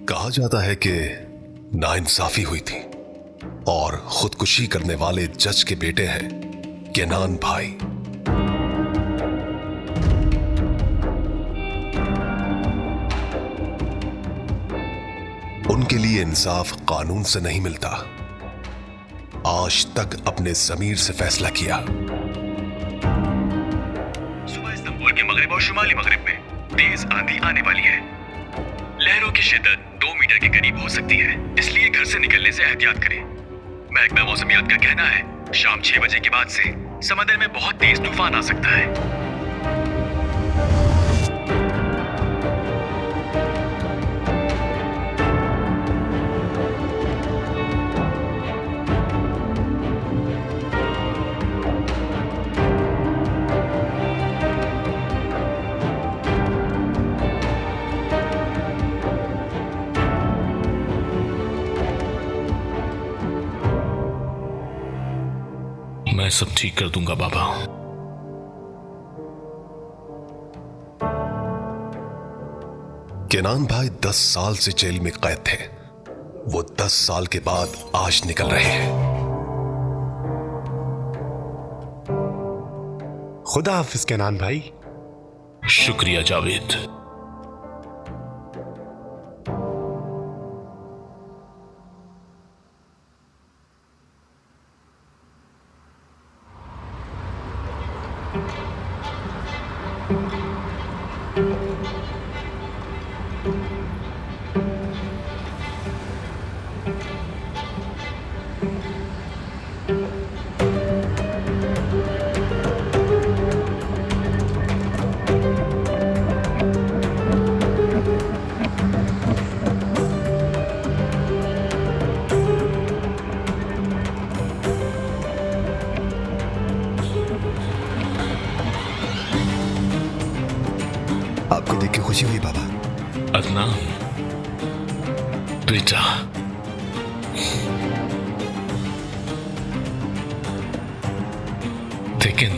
कहा जाता है कि नाइंसाफी हुई थी और खुदकुशी करने वाले जज के बेटे हैं केनान भाई। उनके लिए इंसाफ कानून से नहीं मिलता। आज तक अपने ज़मीर से फैसला किया। सुबह इस्तांबुल के मगरिब और शुमाली मगरिब में तेज आंधी आने वाली है। लहरों की शिद्दत 2 मीटर के करीब हो सकती है, इसलिए घर से निकलने से एहतियात करें। महकमा मौसमियात का कहना है शाम 6 बजे के बाद से समंदर में बहुत तेज तूफान आ सकता है। मैं सब ठीक कर दूंगा बाबा। केनान भाई 10 साल से जेल में कैद थे। वो 10 साल के बाद आज निकल रहे हैं। खुदा हाफिज केनान भाई। शुक्रिया जावेद। आपको देख के खुशी हुई बाबा। अदनान बेटा, लेकिन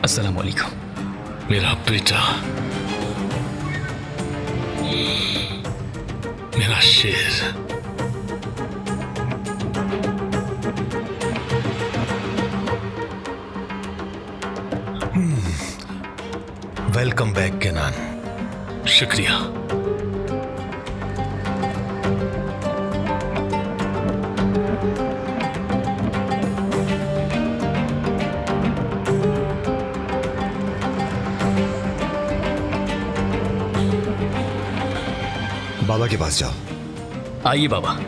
अस्सलाम वालेकुम। मेरा बेटा, मेरा शेर। Welcome back Kenan. शुक्रिया। बाबा के पास जाओ। आइए बाबा।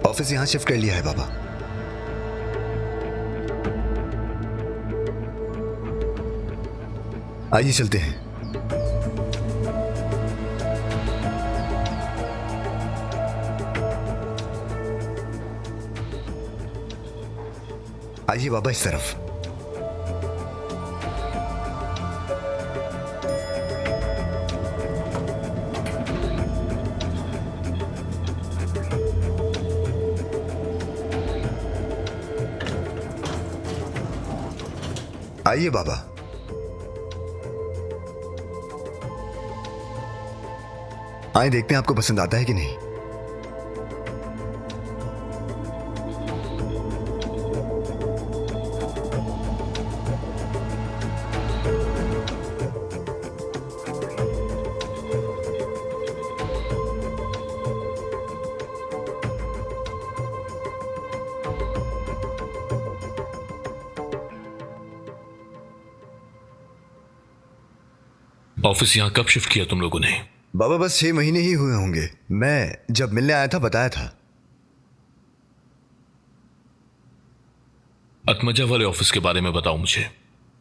ऑफिस यहां शिफ्ट कर लिया है बाबा। आइए चलते हैं। आइए बाबा इस तरफ। आइए बाबा। आइए देखते हैं आपको पसंद आता है कि नहीं। ऑफिस यहां कब शिफ्ट किया तुम लोगों ने? बाबा बस 6 महीने ही हुए होंगे। मैं जब मिलने आया था बताया था। अतमजा वाले ऑफिस के बारे में बताओ मुझे।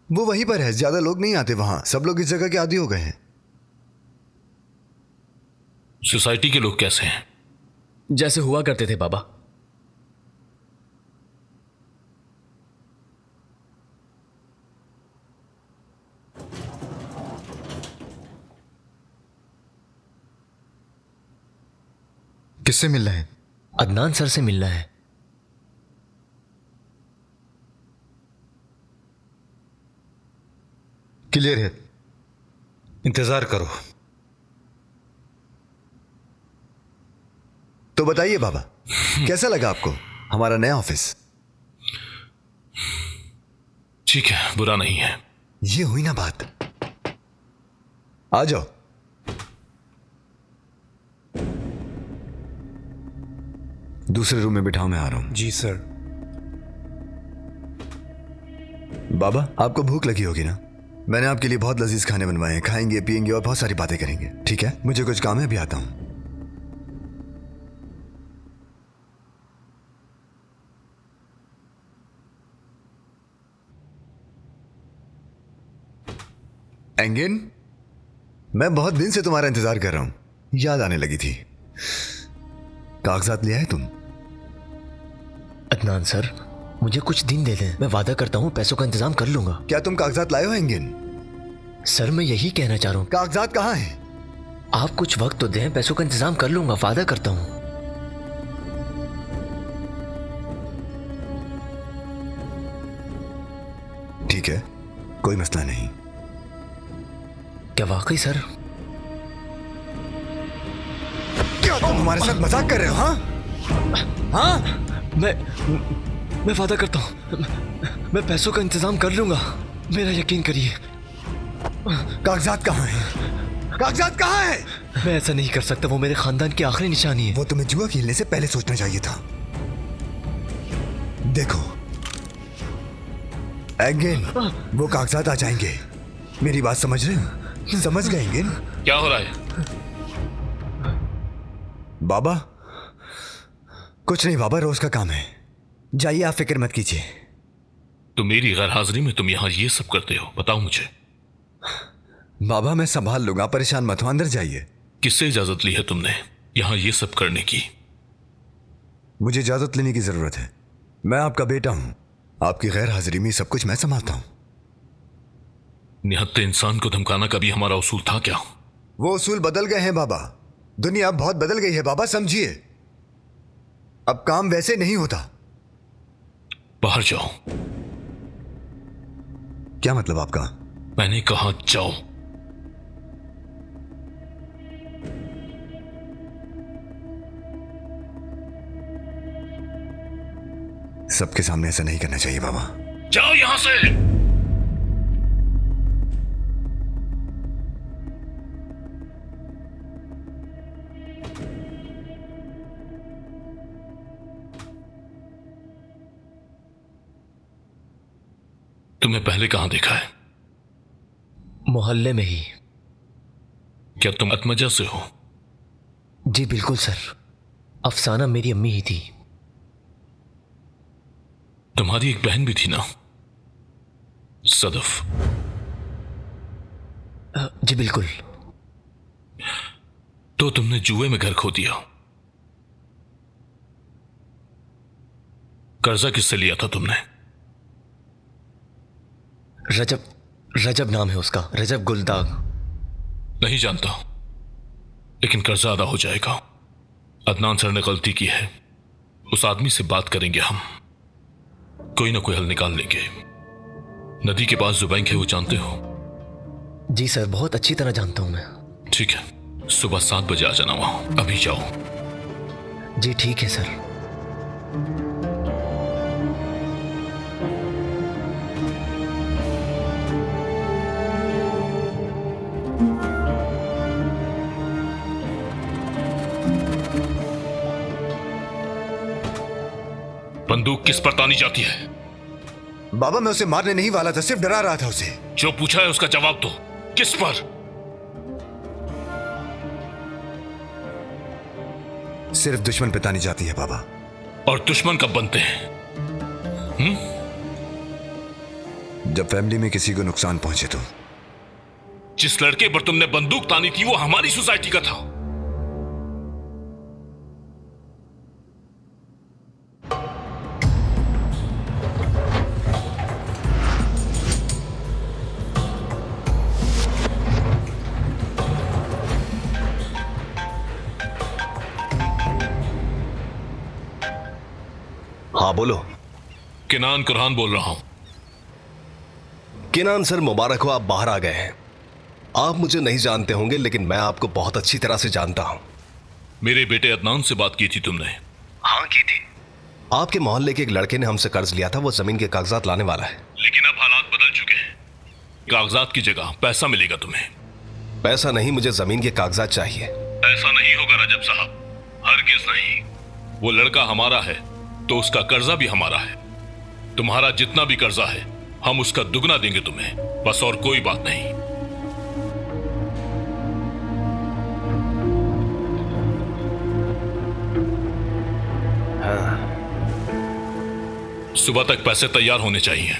वो वहीं पर है, ज्यादा लोग नहीं आते वहां, सब लोग इस जगह के आदी हो गए हैं। सोसाइटी के लोग कैसे हैं? जैसे हुआ करते थे बाबा। किससे मिलना है? अदनान सर से मिलना है। क्लियर है, इंतजार करो। तो बताइए बाबा, कैसा लगा आपको हमारा नया ऑफिस? ठीक है, बुरा नहीं है। ये हुई ना बात। आ जाओ। दूसरे रूम में बिठाओ, मैं आ रहा हूं। जी सर। बाबा आपको भूख लगी होगी ना? मैंने आपके लिए बहुत लजीज खाने बनवाए हैं, खाएंगे पिएंगे और बहुत सारी बातें करेंगे। ठीक है, मुझे कुछ काम है, अभी आता हूं। एंगिन, मैं बहुत दिन से तुम्हारा इंतजार कर रहा हूं। याद आने लगी थी। कागजात ले आए तुम? अदनान सर, मुझे कुछ दिन दे दें, मैं वादा करता हूँ पैसों का इंतजाम कर लूंगा। क्या तुम कागजात लाए हो एंगिन? सर मैं यही कहना चाह रहा हूँ। कागजात कहाँ हैं? आप कुछ वक्त तो दें, पैसों का इंतजाम कर लूंगा, वादा करता हूँ। ठीक है, कोई मसला नहीं। क्या वाकई सर? क्या तुम हमारे साथ मजाक कर रहे हो? हाँ, मैं वादा करता हूँ, मैं पैसों का इंतजाम कर लूंगा, मेरा यकीन करिए। कागजात कहाँ हैं? कागजात कहाँ हैं? मैं ऐसा नहीं कर सकता, वो मेरे खानदान की आखिरी निशानी है। वो तुम्हें जुआ खेलने से पहले सोचना चाहिए था। देखो एंगिन, वो कागजात आ जाएंगे। मेरी बात समझ रहे हो? समझ गए एंगिन? क्या हो रहा है? बाबा कुछ नहीं बाबा, रोज का काम है। जाइए, आप फिक्र मत कीजिए। तो मेरी गैर हाजिरी में तुम यहां ये सब करते हो? बताओ मुझे। बाबा मैं संभाल लूंगा, परेशान मत हो। अंदर जाइए। किससे इजाजत ली है तुमने यहां ये सब करने की? मुझे इजाजत लेने की जरूरत है। मैं आपका बेटा हूं, आपकी गैर हाजिरी में सब कुछ मैं संभालता हूं। निहत्ते इंसान को धमकाना कभी हमारा उसूल था क्या? वो उसूल बदल गए हैं बाबा। दुनिया अब बहुत बदल गई है बाबा, समझिए। अब काम वैसे नहीं होता। बाहर जाओ। क्या मतलब आपका? मैंने कहा जाओ। सबके सामने ऐसा नहीं करना चाहिए बाबा। जाओ यहां से। तुम्हें पहले कहां देखा है? मोहल्ले में ही। क्या तुम अतमजा से हो? जी बिल्कुल सर, अफसाना मेरी अम्मी ही थी। तुम्हारी एक बहन भी थी ना, सदफ? जी बिल्कुल। तो तुमने जुए में घर खो दिया। कर्जा किससे लिया था तुमने? रजब नाम है उसका, रजब गुलदाग। नहीं जानता, लेकिन कर्जा अदा हो जाएगा। अदनान सर ने गलती की है, उस आदमी से बात करेंगे हम, कोई ना कोई हल निकाल लेंगे। नदी के पास जो बैंक है वो जानते हो? जी सर, बहुत अच्छी तरह जानता हूं मैं। ठीक है, सुबह 7 बजे आ जाना वहां। अभी जाओ। जी ठीक है सर। बंदूक किस पर तानी जाती है? बाबा मैं उसे मारने नहीं वाला था, सिर्फ डरा रहा था उसे। जो पूछा है उसका जवाब दो। किस पर? सिर्फ दुश्मन पे तानी जाती है बाबा। और दुश्मन कब बनते हैं? जब फैमिली में किसी को नुकसान पहुंचे तो। जिस लड़के पर तुमने बंदूक तानी थी वो हमारी सोसाइटी का था। हाँ बोलो। किनान कुरहान बोल रहा हूं। किनान सर, मुबारक हो, आप बाहर आ गए हैं। आप मुझे नहीं जानते होंगे लेकिन मैं आपको बहुत अच्छी तरह से जानता हूं। मेरे बेटे अदनान से बात की थी तुमने? हाँ की थी। आपके मोहल्ले के एक लड़के ने हमसे कर्ज लिया था, वो जमीन के कागजात लाने वाला है। लेकिन अब हालात बदल चुके हैं। कागजात की जगह पैसा मिलेगा तुम्हें। पैसा नहीं, मुझे जमीन के कागजात चाहिए। ऐसा नहीं होगा रजब साहब, हरगिज नहीं। वो लड़का हमारा है तो उसका कर्जा भी हमारा है। तुम्हारा जितना भी कर्जा है हम उसका दुगना देंगे तुम्हें, बस, और कोई बात नहीं। सुबह तक पैसे तैयार होने चाहिए।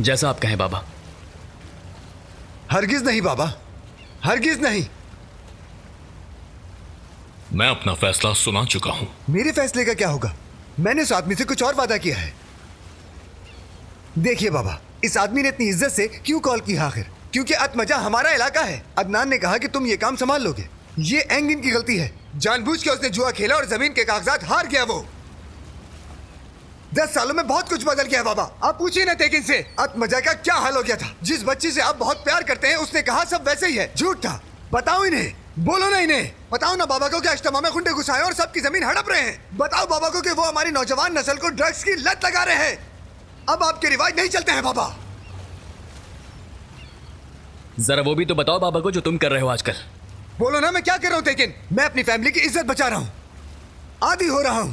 जैसा आप कहें बाबा। हरगिज नहीं बाबा, हरगिज नहीं। मैं अपना फैसला सुना चुका हूं। मेरे फैसले का क्या होगा? मैंने उस आदमी से कुछ और वादा किया है। देखिए बाबा, इस आदमी ने इतनी इज्जत से क्यों कॉल की आखिर? क्योंकि अतमजा हमारा इलाका है। अदनान ने कहा कि तुम ये काम संभाल लोगे। ये एंगिन की गलती है। जानबूझ के उसने जुआ खेला और जमीन के कागजात हार गया वो। 10 सालों में बहुत कुछ बदल गया है बाबा। आप पूछिए ना तेकिन से अतमजा का क्या हाल हो गया था। जिस बच्ची से आप बहुत प्यार करते हैं उसने कहा सब वैसे ही है। झूठ था। बताओ इन्हें, बोलो ना इन्हें। बताओ ना बाबा को कि अश्तमा में खुंडे घुसाए और सबकी जमीन हड़प रहे हैं। बताओ बाबा को कि वो हमारी नौजवान नस्ल को ड्रग्स की लत लगा रहे हैं। अब आपके रिवाज नहीं चलते हैं बाबा। जरा वो भी तो बताओ बाबा को जो तुम कर रहे हो आजकल। बोलो ना मैं क्या कर रहा हूं तेकिन? मैं अपनी फैमिली की इज्जत बचा रहा हूं। आदी हो रहा हूं।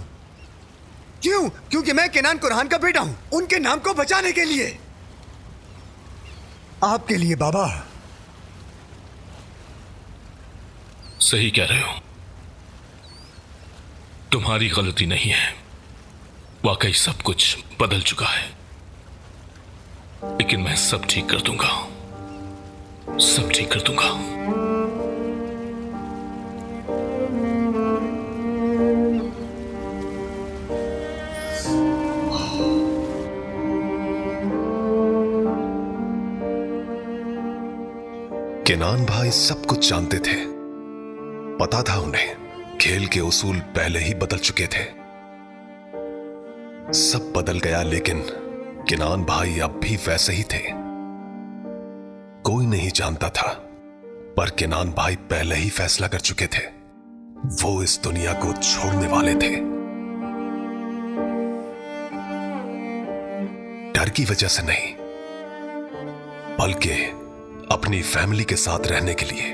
क्यों? क्योंकि मैं किनान कुरहान का बेटा हूं। उनके नाम को बचाने के लिए, आपके लिए बाबा। सही कह रहे हो, तुम्हारी गलती नहीं है। वाकई सब कुछ बदल चुका है, लेकिन मैं सब ठीक कर दूंगा, सब ठीक कर दूंगा। किनान भाई सब कुछ जानते थे। पता था उन्हें खेल के उसूल पहले ही बदल चुके थे। सब बदल गया लेकिन किनान भाई अब भी वैसे ही थे। कोई नहीं जानता था, पर किनान भाई पहले ही फैसला कर चुके थे। वो इस दुनिया को छोड़ने वाले थे। डर की वजह से नहीं, बल्कि अपनी फैमिली के साथ रहने के लिए।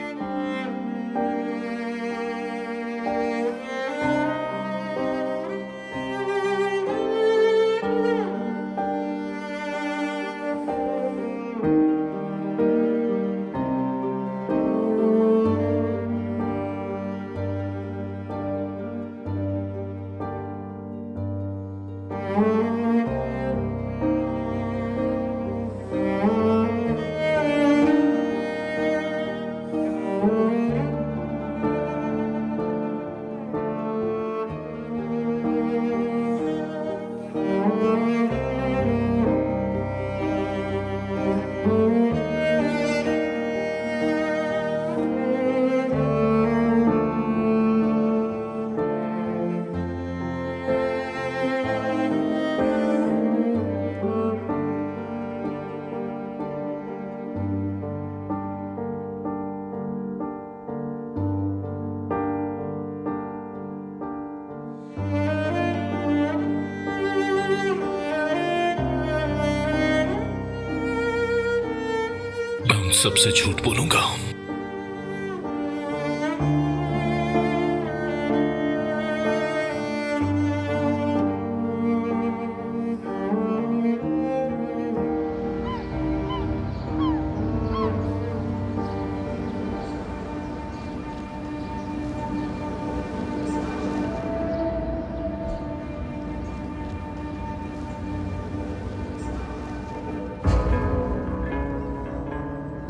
सबसे झूठ बोलूंगा।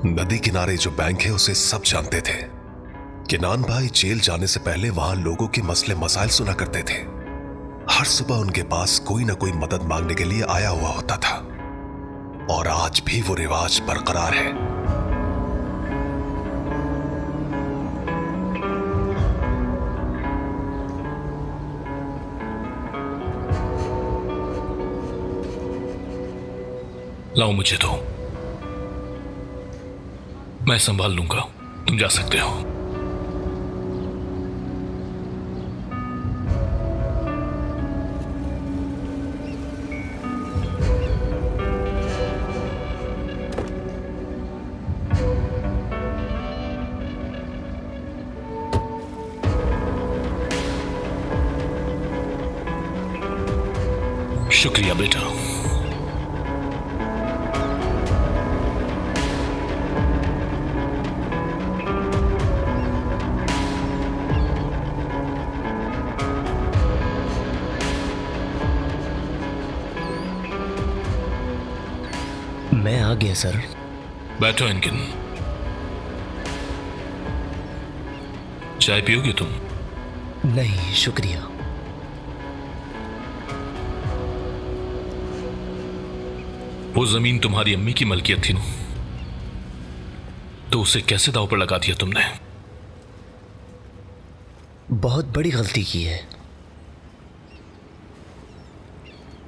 नदी किनारे जो बैंक है उसे सब जानते थे। किनान भाई जेल जाने से पहले वहां लोगों के मसले मसाइल सुना करते थे। हर सुबह उनके पास कोई ना कोई मदद मांगने के लिए आया हुआ होता था और आज भी वो रिवाज बरकरार है। लाओ मुझे दो, मैं संभाल लूंगा, तुम जा सकते हो। शुक्रिया बेटा। मैं आ गया सर। बैठो एनकिन। चाय पियोगे तुम? नहीं शुक्रिया। वो जमीन तुम्हारी अम्मी की मलकियत थी ना, तो उसे कैसे दांव पर लगा दिया तुमने? बहुत बड़ी गलती की है।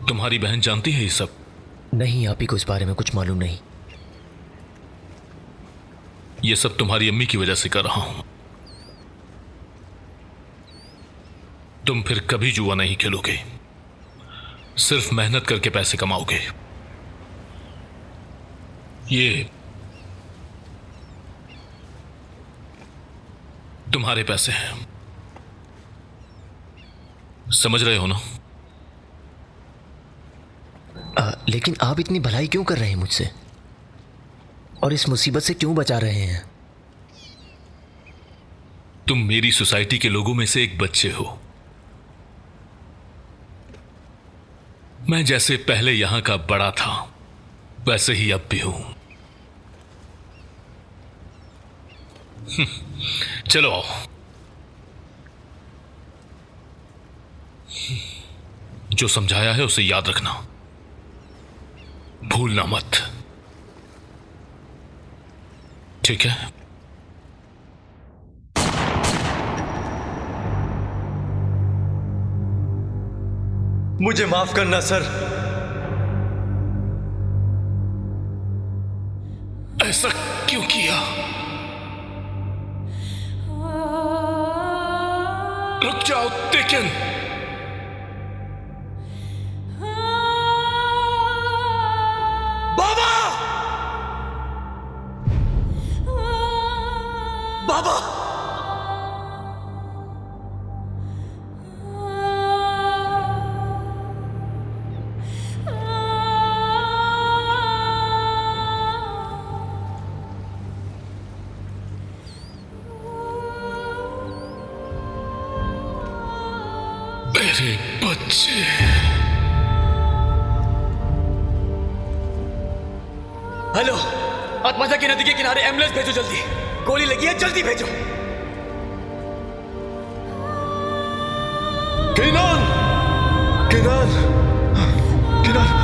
तुम्हारी बहन जानती है ये सब? नहीं, आप ही को इस बारे में कुछ मालूम नहीं। ये सब तुम्हारी अम्मी की वजह से कर रहा हूं। तुम फिर कभी जुआ नहीं खेलोगे, सिर्फ मेहनत करके पैसे कमाओगे। ये तुम्हारे पैसे हैं, समझ रहे हो ना? लेकिन आप इतनी भलाई क्यों कर रहे हैं मुझसे, और इस मुसीबत से क्यों बचा रहे हैं? तुम मेरी सोसाइटी के लोगों में से एक बच्चे हो। मैं जैसे पहले यहां का बड़ा था वैसे ही अब भी हूं। चलो आओ। जो समझाया है उसे याद रखना, भूलना मत, ठीक है? मुझे माफ करना सर। ऐसा क्यों किया? रुक जाओ टेकन। बाबा! बाबा! मेरे बच्चे। हेलो, आत्मजा की नदी के किनारे एम्बुलेंस भेजो जल्दी। गोली लगी है, जल्दी भेजो। किनान! किनान! किनान!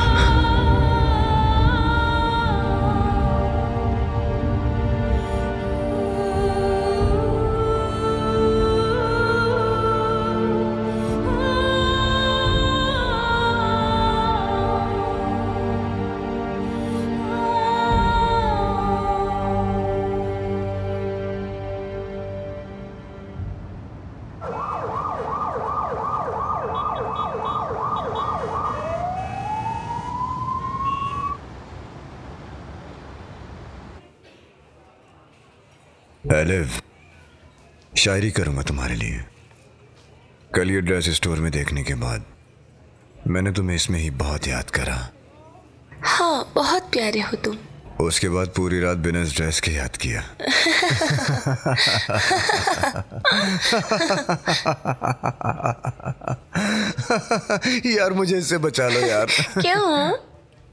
एलिव, शायरी करूंगा तुम्हारे लिए। कल ये ड्रेस स्टोर में देखने के बाद मैंने तुम्हें इसमें ही बहुत याद करा। हाँ, बहुत प्यारे हो तुम। उसके बाद पूरी रात बिना इस ड्रेस के याद किया। यार मुझे इससे बचा लो यार। क्यों?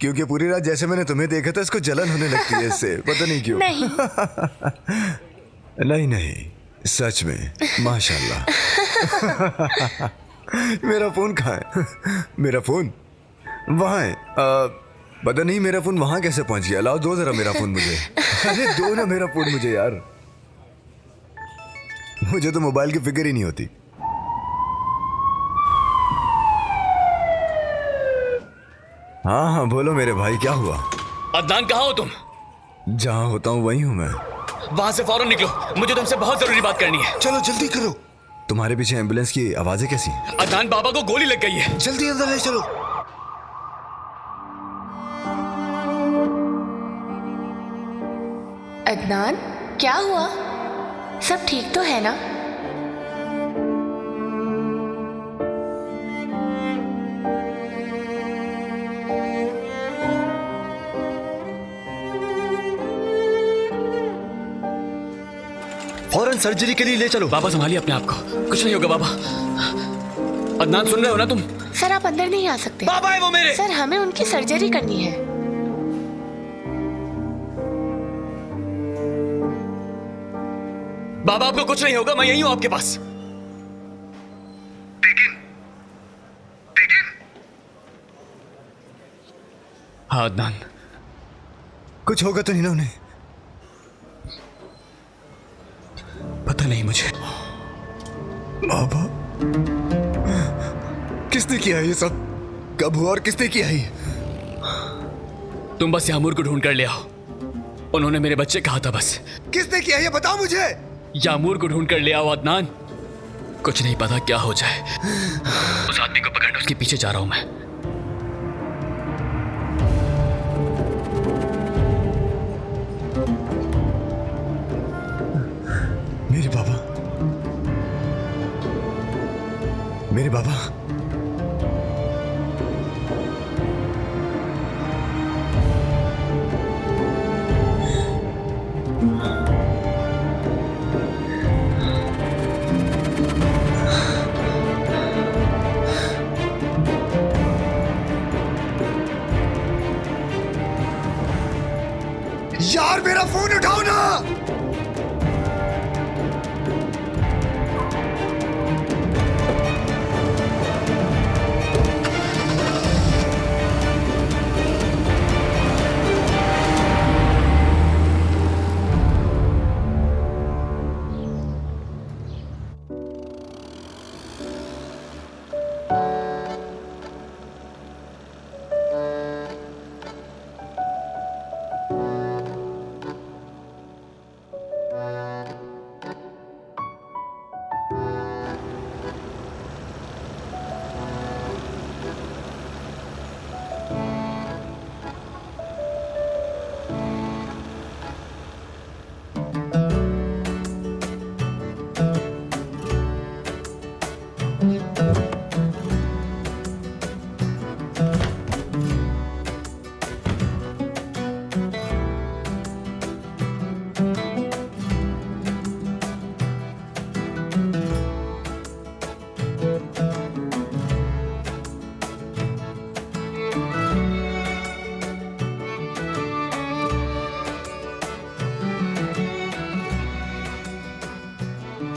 क्योंकि पूरी रात जैसे मैंने तुम्हें देखा था, इसको जलन होने लगती है इससे, पता नहीं क्यों। नहीं। नहीं नहीं, सच में माशाल्लाह। मेरा फोन कहाँ है? मेरा फोन वहाँ है। पता नहीं मेरा फोन वहाँ कैसे पहुँच गया। लाओ, दो जरा मेरा फोन मुझे। अरे दो ना मेरा फोन मुझे यार, मुझे तो मोबाइल की फिक्र ही नहीं होती। हाँ हाँ बोलो मेरे भाई, क्या हुआ? अदनान, कहाँ हो तुम? जहाँ होता हूँ वहीं हूँ मैं। वहां से फौरन निकलो, मुझे तुमसे बहुत जरूरी बात करनी है। चलो जल्दी करो। तुम्हारे पीछे एम्बुलेंस की आवाजें कैसी? अदनान, बाबा को गोली लग गई है। जल्दी अंदर ले चलो। अदनान, क्या हुआ? सब ठीक तो है ना? फौरन सर्जरी के लिए ले चलो। बाबा संभालिए अपने आप को, कुछ नहीं होगा बाबा। अदनान, सुन रहे हो ना तुम? सर आप अंदर नहीं आ सकते। बाबा है वो मेरे। सर हमें उनकी सर्जरी करनी है। बाबा आपको कुछ नहीं होगा, मैं यही हूं आपके पास। हाँ अदनान। कुछ होगा तो नहीं ना उन्हें? पता नहीं मुझे। बाबा, किसने किया ये सब? कब हुआ और किसने किया ये? तुम बस यामूर को ढूंढ कर ले आओ, उन्होंने मेरे बच्चे कहा था बस। किसने किया ये बताओ मुझे। यामूर को ढूंढ कर ले आओ अदनान, कुछ नहीं पता क्या हो जाए। उस आदमी को पकड़ना, उसके पीछे जा रहा हूं मैं। मेरे बाबा, मेरे बाबा। यार मेरा फोन उठाओ ना।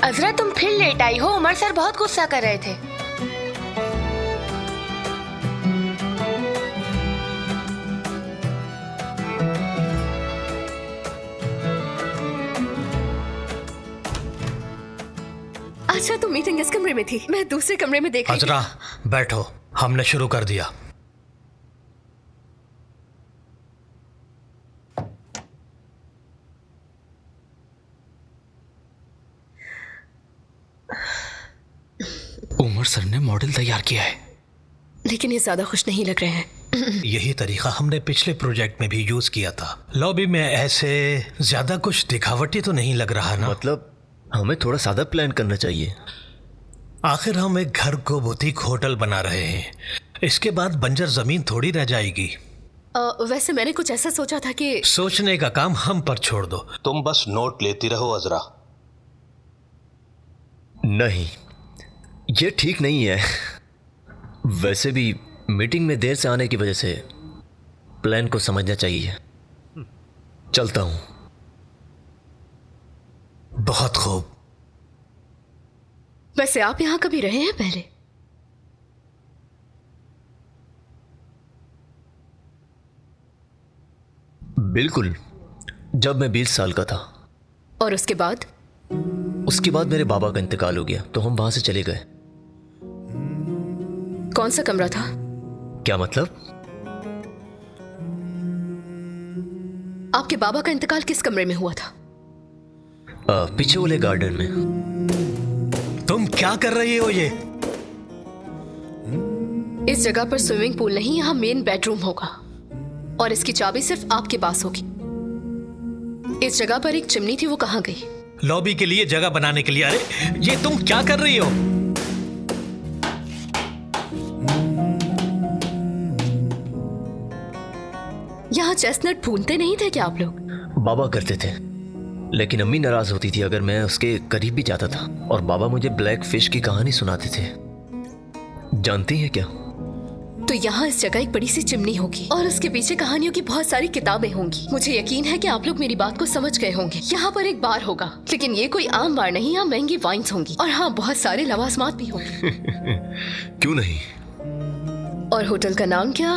अजरा तुम फिर लेट आई हो। उमर सर बहुत गुस्सा कर रहे थे। अच्छा तो मीटिंग इस कमरे में थी, मैं दूसरे कमरे में देख रही थी। अजरा बैठो, हमने शुरू कर दिया। उमर सर ने मॉडल तैयार किया है, लेकिन ये ज्यादा खुश नहीं लग रहे हैं। यही तरीका हमने पिछले प्रोजेक्ट में भी यूज किया था। लॉबी में ऐसे ज्यादा कुछ दिखावटी तो नहीं लग रहा ना? मतलब हमें थोड़ा सादा प्लान करना चाहिए। आखिर हम एक घर को बुटीक होटल बना रहे हैं, इसके बाद बंजर जमीन थोड़ी रह जाएगी। वैसे मैंने कुछ ऐसा सोचा था कि सोचने का काम हम पर छोड़ दो। तुम बस नोट लेती रहो अजरा। नहीं, ये ठीक नहीं है। वैसे भी मीटिंग में देर से आने की वजह से प्लान को समझना चाहिए। चलता हूं। बहुत खूब। वैसे आप यहाँ कभी रहे हैं पहले? बिल्कुल, जब मैं 20 साल का था। और उसके बाद? उसके बाद मेरे बाबा का इंतकाल हो गया तो हम वहां से चले गए। कौन सा कमरा था? क्या मतलब? आपके बाबा का इंतकाल किस कमरे में हुआ था? पीछे वाले गार्डन में। तुम क्या कर रही हो ये? इस जगह पर स्विमिंग पूल नहीं, यहाँ मेन बेडरूम होगा और इसकी चाबी सिर्फ आपके पास होगी। इस जगह पर एक चिमनी थी, वो कहाँ गई? लॉबी के लिए जगह बनाने के लिए। अरे ये तुम क्या कर रही हो? यहाँ चेस्टनट भूनते नहीं थे क्या आप लोग? बाबा करते थे, लेकिन अम्मी नाराज होती थी अगर मैं उसके करीब भी जाता था। और बाबा मुझे ब्लैक फिश की कहानी सुनाते थे। जानती हैं क्या? तो यहाँ इस जगह एक बड़ी सी चिमनी होगी और उसके पीछे कहानियों की बहुत सारी किताबें होंगी। मुझे यकीन है कि आप लोग मेरी बात को समझ गए होंगे। यहाँ पर एक बार होगा, लेकिन ये कोई आम बार नहीं। यहाँ महंगी वाइन्स होंगी और हाँ, बहुत सारे लवाजमात भी होंगे। क्यों नहीं? और होटल का नाम क्या?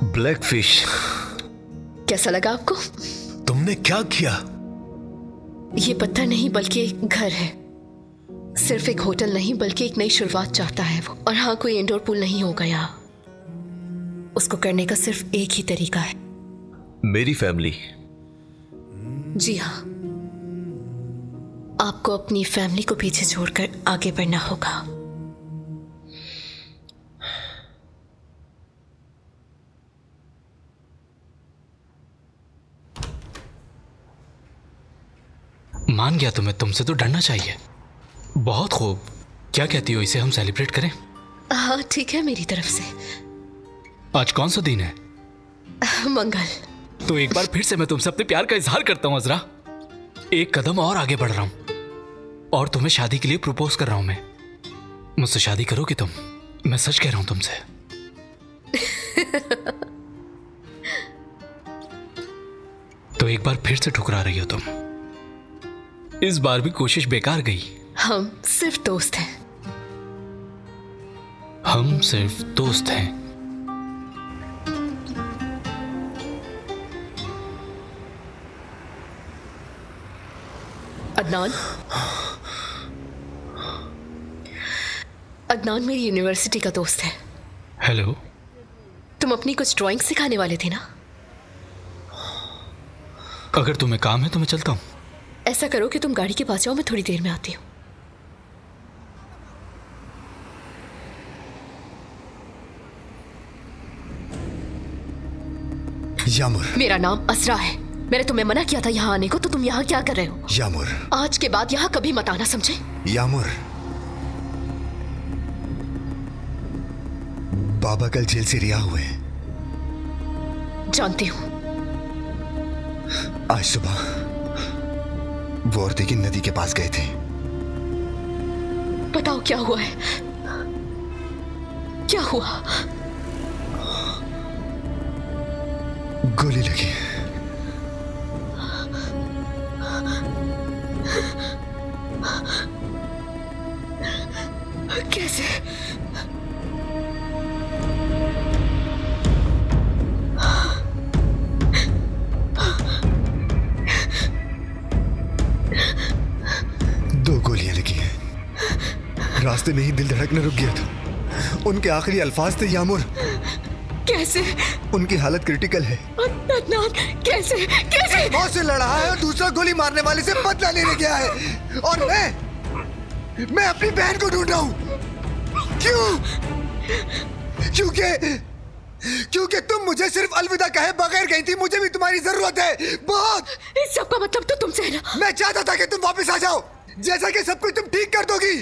Black fish. कैसा लगा आपको? तुमने क्या किया? ये पत्थर नहीं बल्कि एक घर है। सिर्फ एक होटल नहीं बल्कि एक नई शुरुआत चाहता है वो। और हाँ, कोई इंडोर पूल नहीं होगा यहाँ। उसको करने का सिर्फ एक ही तरीका है। मेरी फैमिली। जी हाँ, आपको अपनी फैमिली को पीछे छोड़कर आगे बढ़ना होगा। मान गया तुम्हें, तुमसे तो डरना चाहिए। बहुत खूब। क्या कहती हो, इसे हम सेलिब्रेट करें? हाँ ठीक है, मेरी तरफ से। आज कौन सा दिन है? मंगल। तो एक बार फिर से मैं तुमसे अपने प्यार का इजहार करता हूँ अजरा। एक कदम और आगे बढ़ रहा हूँ और तुम्हें शादी के लिए प्रपोज कर रहा हूँ मैं। मुझसे शादी करोगी तुम? मैं सच कह रहा हूँ तुमसे। तो एक बार फिर से ठुकरा रही हो तुम। इस बार भी कोशिश बेकार गई। हम सिर्फ दोस्त हैं। हम सिर्फ दोस्त हैं। अदनान, अदनान मेरी यूनिवर्सिटी का दोस्त है। हेलो। तुम अपनी कुछ ड्राइंग सिखाने वाले थे ना? अगर तुम्हें काम है तो मैं चलता हूँ। ऐसा करो कि तुम गाड़ी के पास जाओ, मैं थोड़ी देर में आती हूँ। यामुर। मेरा नाम असरा है। मैंने तुम्हें मना किया था यहाँ आने को, तो तुम यहाँ क्या कर रहे हो? यामुर। आज के बाद यहाँ कभी मत आना, समझे? यामुर, बाबा कल जेल से रिहा हुए हैं। जानती हूँ। आज सुबह वो और देखिन नदी के पास गए थे। बताओ क्या हुआ है? क्या हुआ? गोली लगी। कैसे? दो गोलियां लगी हैं। रास्ते में ही दिल धड़कना रुक गया था। उनके आखिरी अल्फाज थे यामुर। कैसे? उनकी हालत क्रिटिकल है। अदनान, कैसे? कैसे? मौत से लड़ा है और दूसरा गोली मारने वाले से बदला लेने गया है। और मैं अपनी बहन को ढूंढ रहा हूं। क्यों? क्योंकि क्योंकि तुम मुझे सिर्फ अलविदा कहे बगैर गई थी। मुझे भी तुम्हारी जरूरत है बहुत। इस सब का मतलब तो तुमसे है ना? मैं चाहता था कि तुम वापस आ जाओ, जैसा कि सब कुछ तुम ठीक कर दोगी,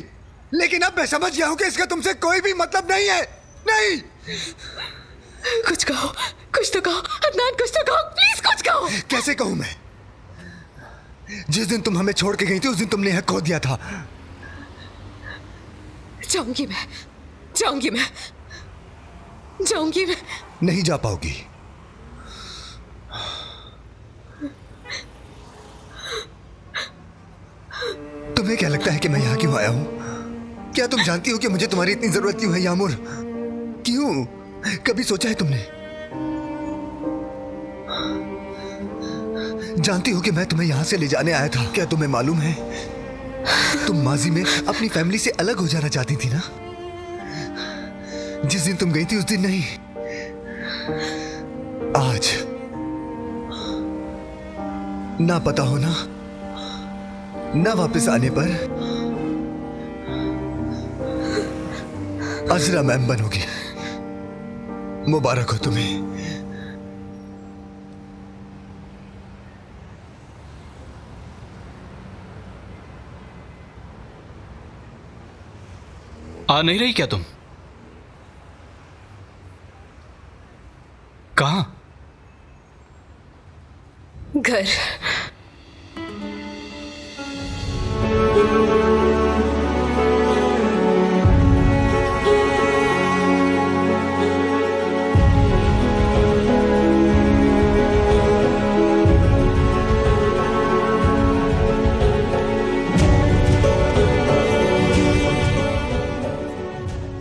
लेकिन अब मैं समझ गया हूं कि इसका तुमसे कोई भी मतलब नहीं है। नहीं। कुछ कहो, कुछ तो कहो अदनान, कुछ तो कहो प्लीज, कुछ कहो। कैसे कहूं मैं? जिस दिन तुम हमें छोड़ के गई थी उस दिन तुमने हक खो दिया था। जाऊंगी मैं, जाऊंगी मैं, जाऊंगी मैं। नहीं जा पाओगी। तुम्हें क्या लगता है कि मैं यहां क्यों आया हूं? क्या तुम जानती हो कि मुझे तुम्हारी इतनी जरूरत क्यों है यामुर? क्यों? कभी सोचा है तुमने? जानती हो कि मैं तुम्हें यहां से ले जाने आया था। क्या तुम्हें मालूम है, तुम माजी में अपनी फैमिली से अलग हो जाना चाहती थी ना? जिस दिन तुम गई थी उस दिन नहीं, आज। ना पता होना, ना वापस आने पर अजरा मैम बनोगी। मुबारक हो तुम्हें। आ नहीं रही क्या तुम? कहां? घर।